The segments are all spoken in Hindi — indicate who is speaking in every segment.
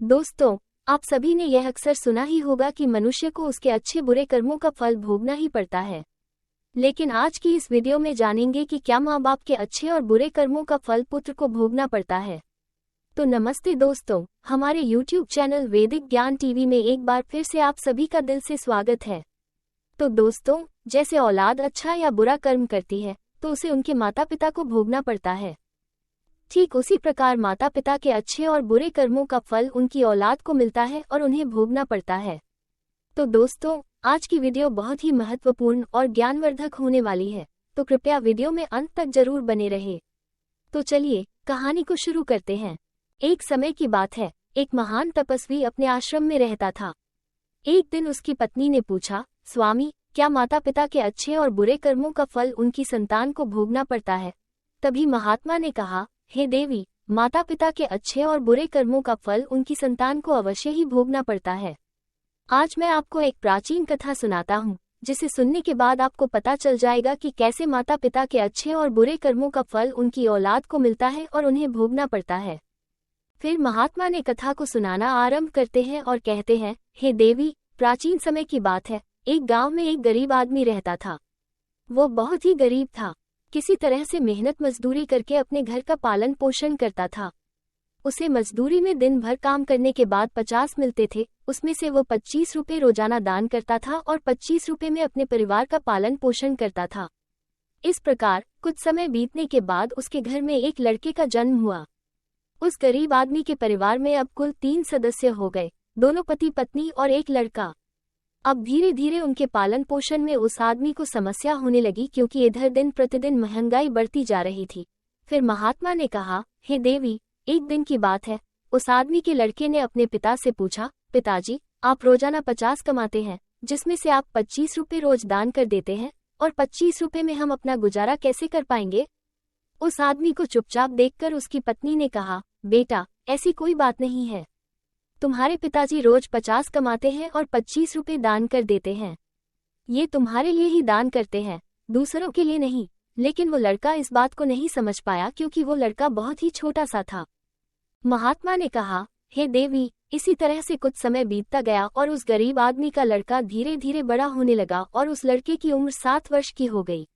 Speaker 1: दोस्तों, आप सभी ने यह अक्सर सुना ही होगा कि मनुष्य को उसके अच्छे बुरे कर्मों का फल भोगना ही पड़ता है। लेकिन आज की इस वीडियो में जानेंगे कि क्या माँ बाप के अच्छे और बुरे कर्मों का फल पुत्र को भोगना पड़ता है। तो नमस्ते दोस्तों, हमारे YouTube चैनल वैदिक ज्ञान टीवी में एक बार फिर से आप सभी का दिल से स्वागत है। तो दोस्तों, जैसे औलाद अच्छा या बुरा कर्म करती है तो उसे उनके माता पिता को भोगना पड़ता है। ठीक उसी प्रकार माता पिता के अच्छे और बुरे कर्मों का फल उनकी औलाद को मिलता है और उन्हें भोगना पड़ता है। तो दोस्तों, आज की वीडियो बहुत ही महत्वपूर्ण और ज्ञानवर्धक होने वाली है, तो कृपया वीडियो में अंत तक जरूर बने रहे। तो चलिए कहानी को शुरू करते हैं। एक समय की बात है, एक महान तपस्वी अपने आश्रम में रहता था। एक दिन उसकी पत्नी ने पूछा, स्वामी, क्या माता पिता के अच्छे और बुरे कर्मों का फल उनकी संतान को भोगना पड़ता है? तभी महात्मा ने कहा, हे देवी, माता पिता के अच्छे और बुरे कर्मों का फल उनकी संतान को अवश्य ही भोगना पड़ता है। आज मैं आपको एक प्राचीन कथा सुनाता हूँ, जिसे सुनने के बाद आपको पता चल जाएगा कि कैसे माता पिता के अच्छे और बुरे कर्मों का फल उनकी औलाद को मिलता है और उन्हें भोगना पड़ता है। फिर महात्मा ने कथा को सुनाना आरंभ करते हैं और कहते हैं, हे देवी, प्राचीन समय की बात है, एक गांव में एक गरीब आदमी रहता था। वो बहुत ही गरीब था, किसी तरह से मेहनत मजदूरी करके अपने घर का पालन पोषण करता था। उसे मजदूरी में दिन भर काम करने के बाद 50 मिलते थे, उसमें से वो 25 रुपये रोजाना दान करता था और 25 रुपये में अपने परिवार का पालन पोषण करता था। इस प्रकार कुछ समय बीतने के बाद उसके घर में एक लड़के का जन्म हुआ। उस गरीब आदमी के परिवार में अब कुल 3 सदस्य हो गए, दोनों पति पत्नी और एक लड़का। अब धीरे धीरे उनके पालन पोषण में उस आदमी को समस्या होने लगी, क्योंकि इधर दिन प्रतिदिन महंगाई बढ़ती जा रही थी। फिर महात्मा ने कहा, हे देवी, एक दिन की बात है, उस आदमी के लड़के ने अपने पिता से पूछा, पिताजी, आप रोजाना 50 कमाते हैं, जिसमें से आप 25 रुपये रोज दान कर देते हैं, और 25 रुपये में हम अपना गुजारा कैसे कर पाएंगे? उस आदमी को चुपचाप देखकर उसकी पत्नी ने कहा, बेटा, ऐसी कोई बात नहीं है। तुम्हारे पिताजी रोज 50 कमाते हैं और 25 रुपये दान कर देते हैं। ये तुम्हारे लिए ही दान करते हैं, दूसरों के लिए नहीं। लेकिन वो लड़का इस बात को नहीं समझ पाया, क्योंकि वो लड़का बहुत ही छोटा सा था। महात्मा ने कहा, हे देवी, इसी तरह से कुछ समय बीतता गया और उस गरीब आदमी का लड़का धीरे धीरे बड़ा होने लगा और उस लड़के की उम्र 7 वर्ष की हो गई।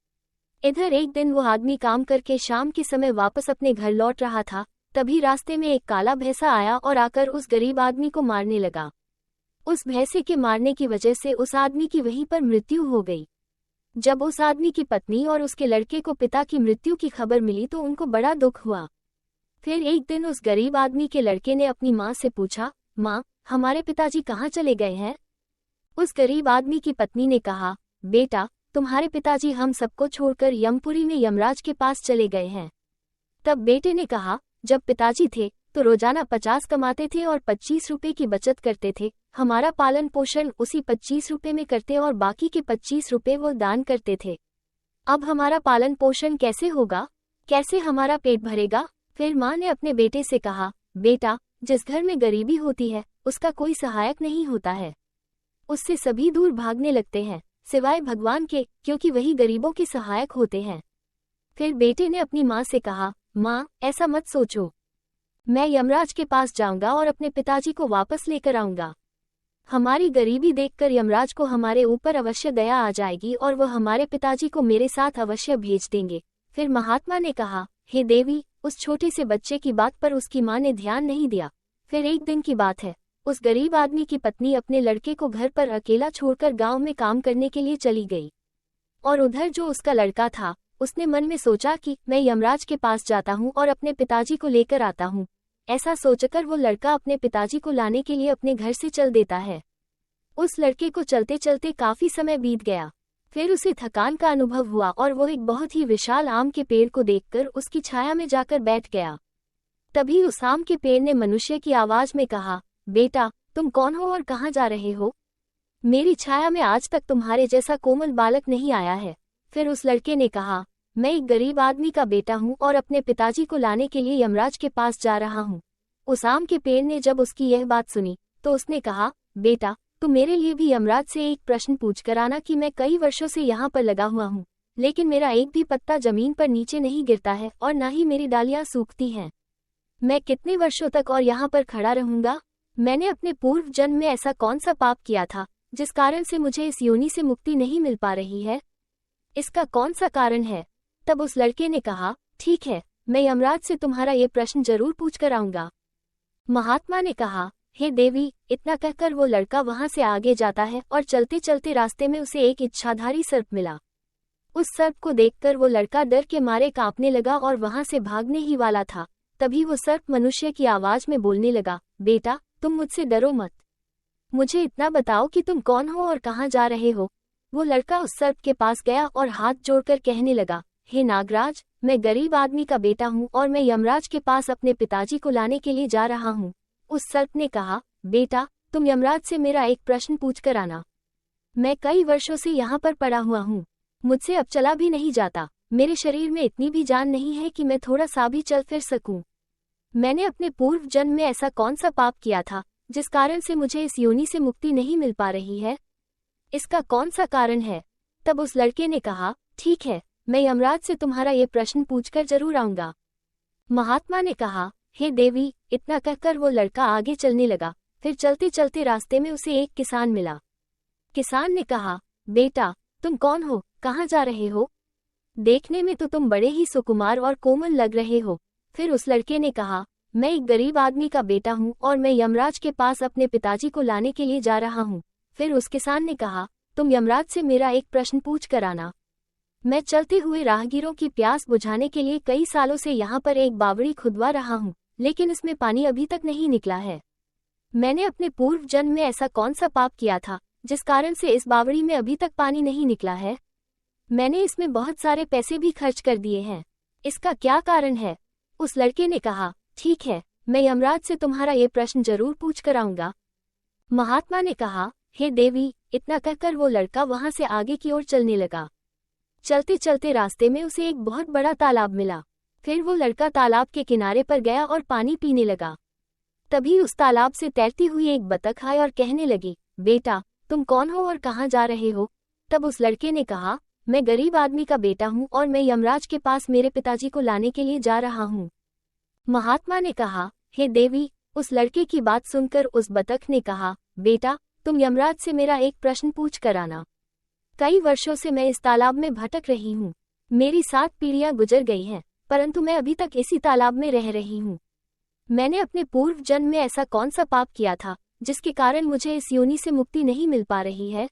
Speaker 1: इधर एक दिन वो आदमी काम करके शाम के समय वापस अपने घर लौट रहा था। तभी रास्ते में एक काला भैंसा आया और आकर उस गरीब आदमी को मारने लगा। उस भैंसे के मारने की वजह से उस आदमी की वहीं पर मृत्यु हो गई। जब उस आदमी की पत्नी और उसके लड़के को पिता की मृत्यु की खबर मिली तो उनको बड़ा दुख हुआ। फिर एक दिन उस गरीब आदमी के लड़के ने अपनी माँ से पूछा, माँ, हमारे पिताजी कहाँ चले गए हैं? उस गरीब आदमी की पत्नी ने कहा, बेटा, तुम्हारे पिताजी हम सबको छोड़कर यमपुरी में यमराज के पास चले गए हैं। तब बेटे ने कहा, जब पिताजी थे तो रोजाना 50 कमाते थे और 25 रुपये की बचत करते थे। हमारा पालन पोषण उसी 25 रुपये में करते और बाकी के 25 रुपये वो दान करते थे। अब हमारा पालन पोषण कैसे होगा? कैसे हमारा पेट भरेगा? फिर माँ ने अपने बेटे से कहा, बेटा, जिस घर में गरीबी होती है उसका कोई सहायक नहीं होता है। उससे सभी दूर भागने लगते हैं, सिवाय भगवान के, क्योंकि वही गरीबों के सहायक होते हैं। फिर बेटे ने अपनी माँ से कहा, माँ, ऐसा मत सोचो, मैं यमराज के पास जाऊंगा और अपने पिताजी को वापस लेकर आऊंगा। हमारी गरीबी देखकर यमराज को हमारे ऊपर अवश्य दया आ जाएगी और वह हमारे पिताजी को मेरे साथ अवश्य भेज देंगे। फिर महात्मा ने कहा, हे देवी, उस छोटे से बच्चे की बात पर उसकी माँ ने ध्यान नहीं दिया। फिर एक दिन की बात है, उस गरीब आदमी की पत्नी अपने लड़के को घर पर अकेला छोड़कर गाँव में काम करने के लिए चली गई। और उधर जो उसका लड़का था, उसने मन में सोचा कि मैं यमराज के पास जाता हूँ और अपने पिताजी को लेकर आता हूँ। ऐसा सोचकर वो लड़का अपने पिताजी को लाने के लिए अपने घर से चल देता है। उस लड़के को चलते चलते काफी समय बीत गया। फिर उसे थकान का अनुभव हुआ और वो एक बहुत ही विशाल आम के पेड़ को देखकर उसकी छाया में जाकर बैठ गया। तभी उस आम के पेड़ ने मनुष्य की आवाज में कहा, बेटा, तुम कौन हो और कहाँ जा रहे हो? मेरी छाया में आज तक तुम्हारे जैसा कोमल बालक नहीं आया है। फिर उस लड़के ने कहा, मैं एक गरीब आदमी का बेटा हूँ और अपने पिताजी को लाने के लिए यमराज के पास जा रहा हूँ। उस आम के पेड़ ने जब उसकी यह बात सुनी तो उसने कहा, बेटा, तुम मेरे लिए भी यमराज से एक प्रश्न पूछ कर आना कि मैं कई वर्षों से यहाँ पर लगा हुआ हूँ, लेकिन मेरा एक भी पत्ता जमीन पर नीचे नहीं गिरता है और न ही मेरी डालियाँ सूखती हैं। मैं कितने वर्षों तक और यहाँ पर खड़ा रहूंगा? मैंने अपने पूर्व जन्म में ऐसा कौन सा पाप किया था जिस कारण से मुझे इस योनि से मुक्ति नहीं मिल पा रही है? इसका कौन सा कारण है? तब उस लड़के ने कहा, ठीक है, मैं यमराज से तुम्हारा ये प्रश्न जरूर पूछ कर आऊंगा। महात्मा ने कहा, हे देवी। इतना कहकर वो लड़का वहां से आगे जाता है और चलते चलते रास्ते में उसे एक इच्छाधारी सर्प मिला। उस सर्प को देखकर वो लड़का डर के मारे कांपने लगा और वहां से भागने ही वाला था। तभी वो सर्प मनुष्य की आवाज में बोलने लगा, बेटा, तुम मुझसे डरो मत। मुझे इतना बताओ कि तुम कौन हो और कहाँ जा रहे हो। वो लड़का उस सर्प के पास गया और हाथ जोड़कर कहने लगा, हे नागराज, मैं गरीब आदमी का बेटा हूँ और मैं यमराज के पास अपने पिताजी को लाने के लिए जा रहा हूँ। उस सर्प ने कहा, बेटा, तुम यमराज से मेरा एक प्रश्न पूछ कर आना। मैं कई वर्षों से यहाँ पर पड़ा हुआ हूँ, मुझसे अब चला भी नहीं जाता। मेरे शरीर में इतनी भी जान नहीं है कि मैं थोड़ा सा भी चल फिर सकूं। मैंने अपने पूर्व जन्म में ऐसा कौन सा पाप किया था जिस कारण से मुझे इस योनि से मुक्ति नहीं मिल पा रही है? इसका कौन सा कारण है? तब उस लड़के ने कहा, ठीक है, मैं यमराज से तुम्हारा ये प्रश्न पूछकर जरूर आऊंगा। महात्मा ने कहा, हे देवी। इतना कहकर वो लड़का आगे चलने लगा। फिर चलते चलते रास्ते में उसे एक किसान मिला। किसान ने कहा, बेटा, तुम कौन हो, कहाँ जा रहे हो? देखने में तो तुम बड़े ही सुकुमार और कोमल लग रहे हो। फिर उस लड़के ने कहा, मैं एक गरीब आदमी का बेटा हूँ और मैं यमराज के पास अपने पिताजी को लाने के लिए जा रहा हूँ। फिर उस किसान ने कहा, तुम यमराज से मेरा एक प्रश्न पूछ कर आना। मैं चलते हुए राहगीरों की प्यास बुझाने के लिए कई सालों से यहाँ पर एक बावड़ी खुदवा रहा हूँ, लेकिन इसमें पानी अभी तक नहीं निकला है। मैंने अपने पूर्व जन्म में ऐसा कौन सा पाप किया था जिस कारण से इस बावड़ी में अभी तक पानी नहीं निकला है? मैंने इसमें बहुत सारे पैसे भी खर्च कर दिए हैं, इसका क्या कारण है? उस लड़के ने कहा, ठीक है, मैं यमराज से तुम्हारा ये प्रश्न जरूर पूछ कर आऊंगा। महात्मा ने कहा, हे देवी। इतना कहकर वो लड़का वहां से आगे की ओर चलने लगा। चलते चलते रास्ते में उसे एक बहुत बड़ा तालाब मिला। फिर वो लड़का तालाब के किनारे पर गया और पानी पीने लगा। तभी उस तालाब से तैरती हुई एक बतख आई और कहने लगी, बेटा, तुम कौन हो और कहाँ जा रहे हो? तब उस लड़के ने कहा, मैं गरीब आदमी का बेटा हूँ और मैं यमराज के पास मेरे पिताजी को लाने के लिए जा रहा हूँ। महात्मा ने कहा, हे देवी। उस लड़के की बात सुनकर उस बतख ने कहा, बेटा, तुम यमराज से मेरा एक प्रश्न पूछ कर आना। कई वर्षों से मैं इस तालाब में भटक रही हूँ। मेरी 7 पीढ़ियां गुजर गई हैं, परंतु मैं अभी तक इसी तालाब में रह रही हूँ। मैंने अपने पूर्व जन्म में ऐसा कौन सा पाप किया था जिसके कारण मुझे इस योनि से मुक्ति नहीं मिल पा रही है?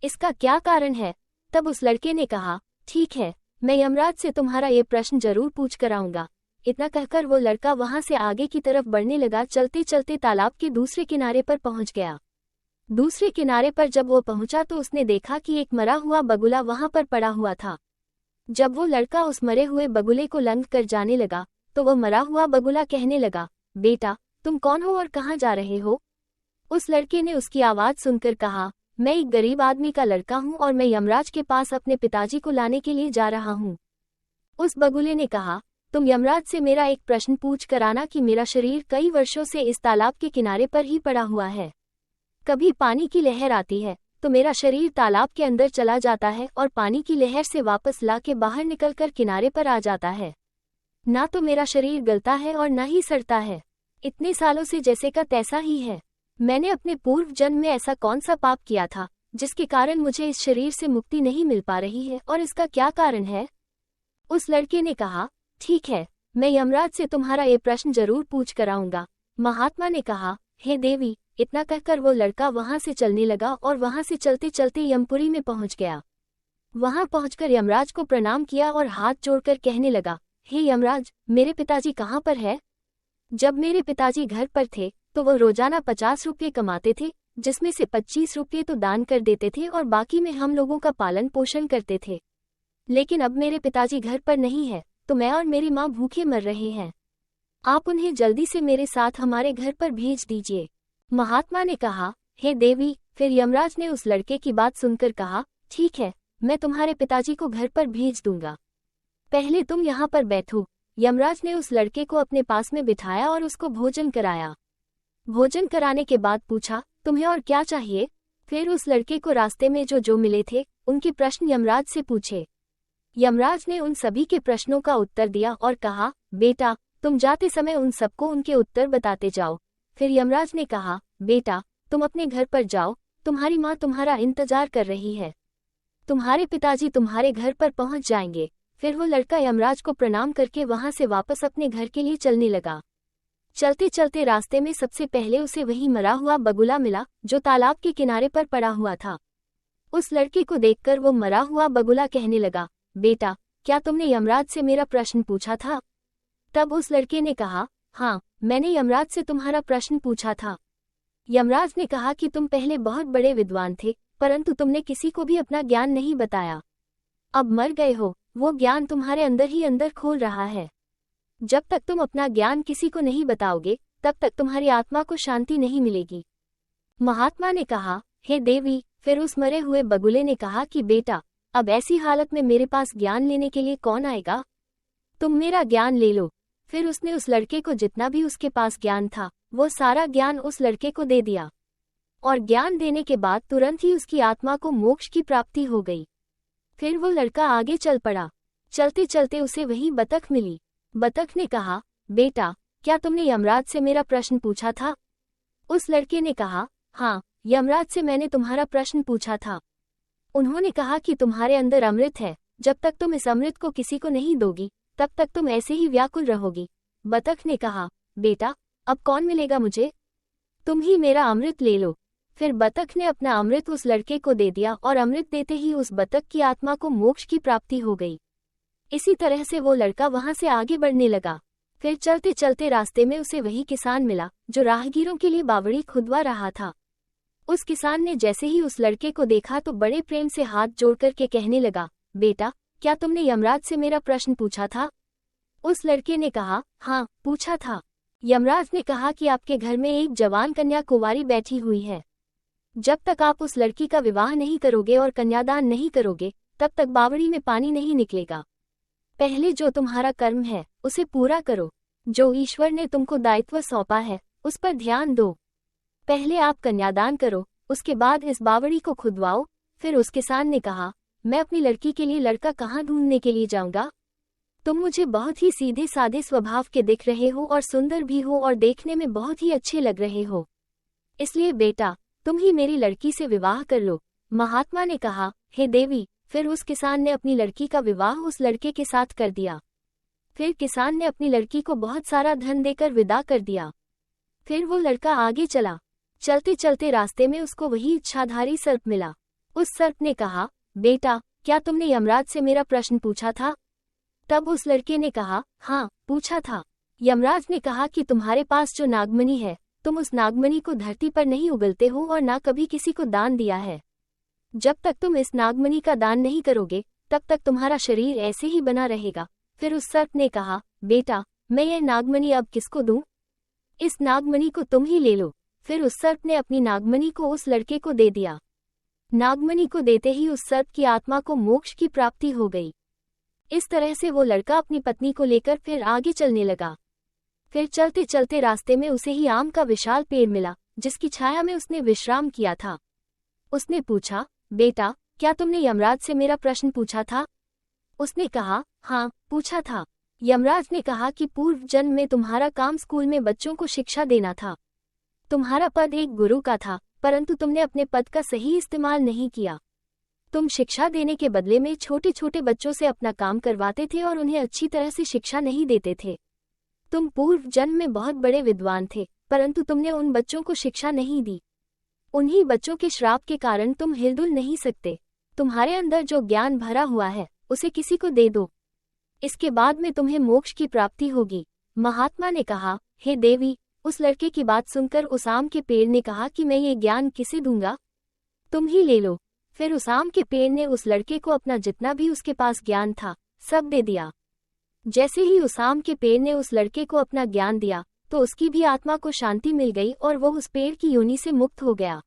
Speaker 1: इसका क्या कारण है? तब उस लड़के ने कहा, ठीक है, मैं यमराज से तुम्हारा ये प्रश्न जरूर पूछ कर आऊंगा। इतना कहकर वो लड़का वहां से आगे की तरफ बढ़ने लगा। चलते चलते तालाब के दूसरे किनारे पर पहुंच गया। दूसरे किनारे पर जब वो पहुंचा तो उसने देखा कि एक मरा हुआ बगुला वहां पर पड़ा हुआ था। जब वो लड़का उस मरे हुए बगुले को लंघ कर जाने लगा तो वो मरा हुआ बगुला कहने लगा, बेटा, तुम कौन हो और कहाँ जा रहे हो? उस लड़के ने उसकी आवाज सुनकर कहा, मैं एक गरीब आदमी का लड़का हूँ और मैं यमराज के पास अपने पिताजी को लाने के लिए जा रहा हूँ। उस बगुले ने कहा, तुम यमराज से मेरा एक प्रश्न पूछ कर आना कि मेरा शरीर कई वर्षों से इस तालाब के किनारे पर ही पड़ा हुआ है। कभी पानी की लहर आती है तो मेरा शरीर तालाब के अंदर चला जाता है और पानी की लहर से वापस ला के बाहर निकलकर किनारे पर आ जाता है। ना तो मेरा शरीर गलता है और ना ही सड़ता है। इतने सालों से जैसे का तैसा ही है। मैंने अपने पूर्व जन्म में ऐसा कौन सा पाप किया था जिसके कारण मुझे इस शरीर से मुक्ति नहीं मिल पा रही है और इसका क्या कारण है? उस लड़के ने कहा, ठीक है, मैं यमराज से तुम्हारा ये प्रश्न जरूर पूछ कर आऊंगा। महात्मा ने कहा, हे देवी। इतना कहकर वो लड़का वहां से चलने लगा और वहां से चलते चलते यमपुरी में पहुंच गया। वहां पहुंचकर यमराज को प्रणाम किया और हाथ जोड़कर कहने लगा, हे यमराज, मेरे पिताजी कहाँ पर है? जब मेरे पिताजी घर पर थे तो वो रोजाना 50 रुपये कमाते थे, जिसमें से 25 रुपये तो दान कर देते थे और बाकी में हम लोगों का पालन पोषण करते थे। लेकिन अब मेरे पिताजी घर पर नहीं है तो मैं और मेरी माँ भूखे मर रहे हैं। आप उन्हें जल्दी से मेरे साथ हमारे घर पर भेज दीजिए। महात्मा ने कहा, हे देवी। फिर यमराज ने उस लड़के की बात सुनकर कहा, ठीक है, मैं तुम्हारे पिताजी को घर पर भेज दूंगा। पहले तुम यहाँ पर बैठो। यमराज ने उस लड़के को अपने पास में बिठाया और उसको भोजन कराया। भोजन कराने के बाद पूछा, तुम्हें और क्या चाहिए? फिर उस लड़के को रास्ते में जो मिले थे उनके प्रश्न यमराज से पूछे। यमराज ने उन सभी के प्रश्नों का उत्तर दिया और कहा, बेटा, तुम जाते समय उन सबको उनके उत्तर बताते जाओ। फिर यमराज ने कहा, बेटा तुम अपने घर पर जाओ, तुम्हारी माँ तुम्हारा इंतजार कर रही है। तुम्हारे पिताजी तुम्हारे घर पर पहुंच जाएंगे। फिर वो लड़का यमराज को प्रणाम करके वहां से वापस अपने घर के लिए चलने लगा। चलते चलते रास्ते में सबसे पहले उसे वही मरा हुआ बगुला मिला जो तालाब के किनारे पर पड़ा हुआ था। उस लड़के को देखकर वो मरा हुआ बगुला कहने लगा, बेटा क्या तुमने यमराज से मेरा प्रश्न पूछा था? तब उस लड़के ने कहा, हाँ मैंने यमराज से तुम्हारा प्रश्न पूछा था। यमराज ने कहा कि तुम पहले बहुत बड़े विद्वान थे, परंतु तुमने किसी को भी अपना ज्ञान नहीं बताया। अब मर गए हो, वो ज्ञान तुम्हारे अंदर ही अंदर खोल रहा है। जब तक तुम अपना ज्ञान किसी को नहीं बताओगे तब तक तुम्हारी आत्मा को शांति नहीं मिलेगी। महात्मा ने कहा, हे देवी। फिर उस मरे हुए बगुले ने कहा कि बेटा अब ऐसी हालत में मेरे पास ज्ञान लेने के लिए कौन आएगा, तुम मेरा ज्ञान ले लो। फिर उसने उस लड़के को जितना भी उसके पास ज्ञान था वो सारा ज्ञान उस लड़के को दे दिया, और ज्ञान देने के बाद तुरंत ही उसकी आत्मा को मोक्ष की प्राप्ति हो गई। फिर वो लड़का आगे चल पड़ा। चलते चलते उसे वही बतख मिली। बतख ने कहा, बेटा क्या तुमने यमराज से मेरा प्रश्न पूछा था? उस लड़के ने कहा, हाँ यमराज से मैंने तुम्हारा प्रश्न पूछा था। उन्होंने कहा कि तुम्हारे अंदर अमृत है, जब तक तुम इस अमृत को किसी को नहीं दोगी तब तक तुम ऐसे ही व्याकुल रहोगी। बतख ने कहा, बेटा अब कौन मिलेगा मुझे, तुम ही मेरा अमृत ले लो। फिर बतख ने अपना अमृत उस लड़के को दे दिया और अमृत देते ही उस बतख की आत्मा को मोक्ष की प्राप्ति हो गई। इसी तरह से वो लड़का वहां से आगे बढ़ने लगा। फिर चलते चलते रास्ते में उसे वही किसान मिला जो राहगीरों के लिए बावड़ी खुदवा रहा था। उस किसान ने जैसे ही उस लड़के को देखा तो बड़े प्रेम से हाथ जोड़ करके कहने लगा, बेटा क्या तुमने यमराज से मेरा प्रश्न पूछा था? उस लड़के ने कहा, हाँ पूछा था। यमराज ने कहा कि आपके घर में एक जवान कन्या कुंवारी बैठी हुई है। जब तक आप उस लड़की का विवाह नहीं करोगे और कन्यादान नहीं करोगे तब तक बावड़ी में पानी नहीं निकलेगा। पहले जो तुम्हारा कर्म है उसे पूरा करो। जो ईश्वर ने तुमको दायित्व सौंपा है उस पर ध्यान दो। पहले आप कन्यादान करो, उसके बाद इस बावड़ी को खुदवाओ। फिर उस किसान ने कहा, मैं अपनी लड़की के लिए लड़का कहाँ ढूंढने के लिए जाऊंगा? तुम मुझे बहुत ही सीधे सादे स्वभाव के दिख रहे हो और सुंदर भी हो और देखने में बहुत ही अच्छे लग रहे हो, इसलिए बेटा तुम ही मेरी लड़की से विवाह कर लो। महात्मा ने कहा, हे देवी। फिर उस किसान ने अपनी लड़की का विवाह उस लड़के के साथ कर दिया। फिर किसान ने अपनी लड़की को बहुत सारा धन देकर विदा कर दिया। फिर वो लड़का आगे चला। चलते चलते रास्ते में उसको वही इच्छाधारी सर्प मिला। उस सर्प ने कहा, बेटा क्या तुमने यमराज से मेरा प्रश्न पूछा था? तब उस लड़के ने कहा, हाँ पूछा था। यमराज ने कहा कि तुम्हारे पास जो नागमणि है तुम उस नागमणि को धरती पर नहीं उगलते हो और ना कभी किसी को दान दिया है। जब तक तुम इस नागमणि का दान नहीं करोगे तब तक तुम्हारा शरीर ऐसे ही बना रहेगा। फिर उस सर्प ने कहा, बेटा मैं यह नागमणि अब किसको दूं? इस नागमणि को तुम ही ले लो। फिर उस सर्प ने अपनी नागमणि को उस लड़के को दे दिया। नागमणि को देते ही उस सर्प की आत्मा को मोक्ष की प्राप्ति हो गई। इस तरह से वो लड़का अपनी पत्नी को लेकर फिर आगे चलने लगा। फिर चलते चलते रास्ते में उसे ही आम का विशाल पेड़ मिला जिसकी छाया में उसने विश्राम किया था। उसने पूछा, बेटा क्या तुमने यमराज से मेरा प्रश्न पूछा था? उसने कहा, हाँ पूछा था। यमराज ने कहा कि पूर्व जन्म में तुम्हारा काम स्कूल में बच्चों को शिक्षा देना था। तुम्हारा पद एक गुरु का था, परंतु तुमने अपने पद का सही इस्तेमाल नहीं किया। तुम शिक्षा देने के बदले में छोटे छोटे बच्चों से अपना काम करवाते थे और उन्हें अच्छी तरह से शिक्षा नहीं देते थे। तुम पूर्व जन्म में बहुत बड़े विद्वान थे, परंतु तुमने उन बच्चों को शिक्षा नहीं दी। उन्हीं बच्चों के श्राप के कारण तुम हिलडुल नहीं सकते। तुम्हारे अंदर जो ज्ञान भरा हुआ है उसे किसी को दे दो, इसके बाद में तुम्हें मोक्ष की प्राप्ति होगी। महात्मा ने कहा, हे देवी। उस लड़के की बात सुनकर उस आम के पेड़ ने कहा कि मैं ये ज्ञान किसे दूंगा, तुम ही ले लो। फिर उस आम के पेड़ ने उस लड़के को अपना जितना भी उसके पास ज्ञान था सब दे दिया। जैसे ही उस आम के पेड़ ने उस लड़के को अपना ज्ञान दिया तो उसकी भी आत्मा को शांति मिल गई और वो उस पेड़ की योनि से मुक्त हो गया।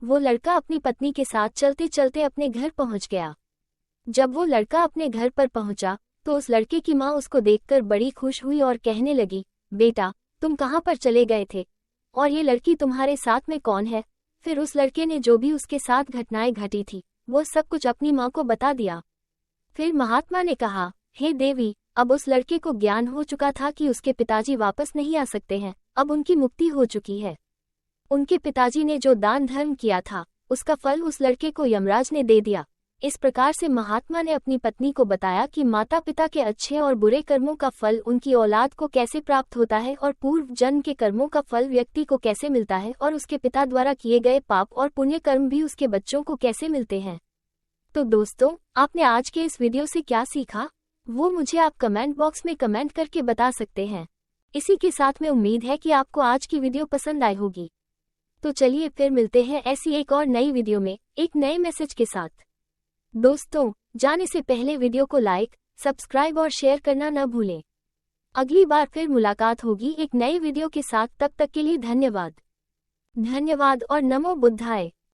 Speaker 1: वो लड़का अपनी पत्नी के साथ चलते चलते अपने घर पहुंच गया। जब वो लड़का अपने घर पर पहुंचा तो उस लड़के की माँ उसको देखकर बड़ी खुश हुई और कहने लगी, बेटा तुम कहाँ पर चले गए थे और ये लड़की तुम्हारे साथ में कौन है? फिर उस लड़के ने जो भी उसके साथ घटनाएं घटी थी वो सब कुछ अपनी माँ को बता दिया। फिर महात्मा ने कहा, हे देवी, अब उस लड़के को ज्ञान हो चुका था कि उसके पिताजी वापस नहीं आ सकते हैं, अब उनकी मुक्ति हो चुकी है। उनके पिताजी ने जो दान धर्म किया था उसका फल उस लड़के को यमराज ने दे दिया। इस प्रकार से महात्मा ने अपनी पत्नी को बताया कि माता पिता के अच्छे और बुरे कर्मों का फल उनकी औलाद को कैसे प्राप्त होता है और पूर्व जन्म के कर्मों का फल व्यक्ति को कैसे मिलता है और उसके पिता द्वारा किए गए पाप और पुण्य कर्म भी उसके बच्चों को कैसे मिलते हैं। तो दोस्तों, आपने आज के इस वीडियो से क्या सीखा वो मुझे आप कमेंट बॉक्स में कमेंट करके बता सकते हैं। इसी के साथ में उम्मीद है कि आपको आज की वीडियो पसंद आई होगी। तो चलिए फिर मिलते हैं ऐसी एक और नई वीडियो में एक नए मैसेज के साथ। दोस्तों, जाने से पहले वीडियो को लाइक, सब्सक्राइब और शेयर करना न भूलें। अगली बार फिर मुलाकात होगी एक नई वीडियो के साथ। तब तक के लिए धन्यवाद और नमो बुद्धाय।